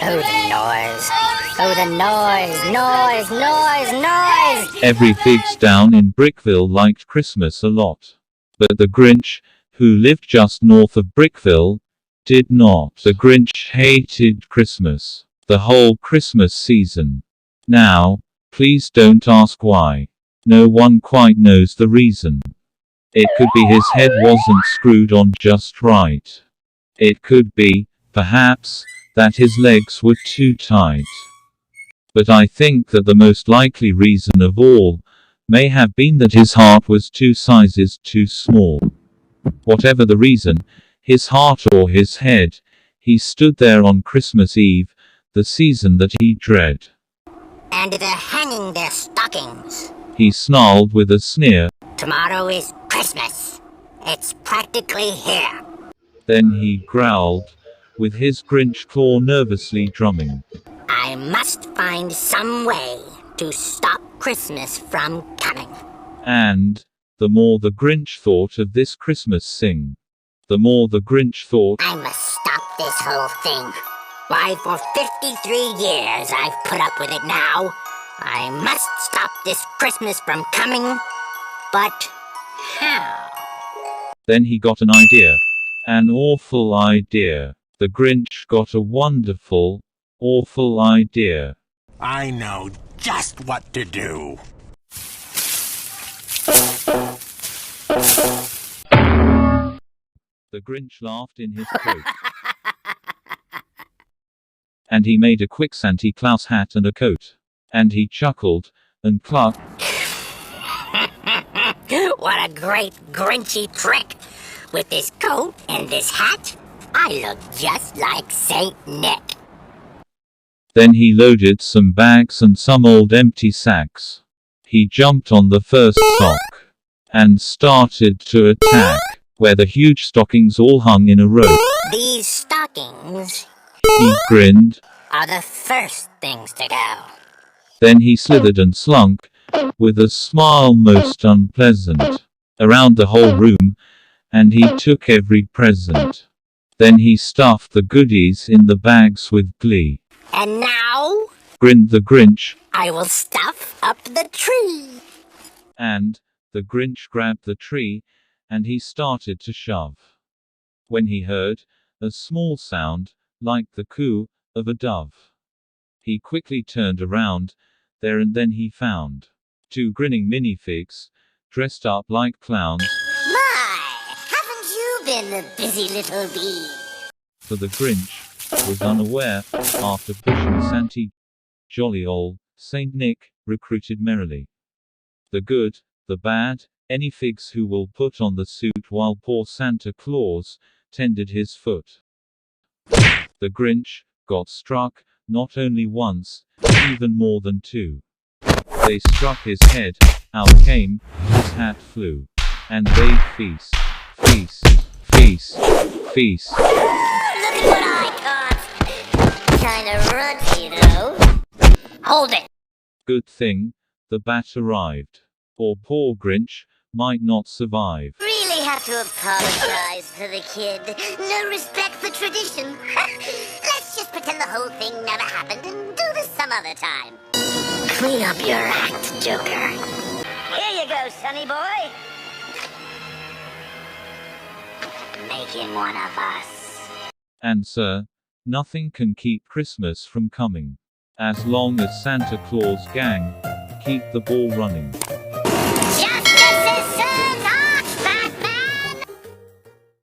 Oh, the noise. Oh, the noise. Every pigs down in Brickville liked Christmas a lot. But the Grinch, who lived just north of Brickville, did not. The Grinch hated Christmas. The whole Christmas season. Now, please don't ask why. No one quite knows the reason. It could be his head wasn't screwed on just right. It could be, perhaps, that his legs were too tight. But I think that the most likely reason of all may have been that his heart was 2 sizes too small. Whatever the reason, his heart or his head, he stood there on Christmas Eve, the season that he dread. And they're hanging their stockings. He snarled with a sneer. Tomorrow is Christmas. It's practically here. Then he growled, with his Grinch claw nervously drumming. I must find some way to stop Christmas from coming. And, the more the Grinch thought of this Christmas sing, the more the Grinch thought, I must stop this whole thing. Why, for 53 years I've put up with it now. I must stop this Christmas from coming. But how? Then he got an idea. An awful idea. The Grinch got a wonderful, awful idea. I know just what to do. The Grinch laughed in his coat. And he made a quick Santa Claus hat and a coat. And he chuckled, and clucked. What a great Grinchy trick! With this coat and this hat, I look just like Saint Nick. Then he loaded some bags and some old empty sacks. He jumped on the first sock and started to attack, where the huge stockings all hung in a row. These stockings, He grinned. are the first things to go. Then he slithered and slunk, with a smile most unpleasant, around the whole room, and he took every present. Then he stuffed the goodies in the bags with glee. And now, Grinned the Grinch, I will stuff up the tree. and the Grinch grabbed the tree, and he started to shove. When he heard a small sound, like the coo of a dove, he quickly turned around there, and then he found 2 grinning minifigs, dressed up like clowns. My, haven't you been a busy little bee? For the Grinch was unaware, after pushing Santa, jolly old Saint Nick recruited merrily. The good, the bad, any figs who will put on the suit while poor Santa Claus tended his foot. The Grinch got struck, not only once, even more than 2. They struck his head, out came, his hat flew. And they feast. Look at what I caught. Kinda runty, though. Hold it. Good thing, the bat arrived. Or poor Grinch might not survive. Really have to apologize to the kid. No respect for tradition. Let's just pretend the whole thing never happened and do this some other time. Clean up your act, Joker. Here you go, sonny boy. Make him one of us. And sir, nothing can keep Christmas from coming. As long as Santa Claus gang keep the ball running.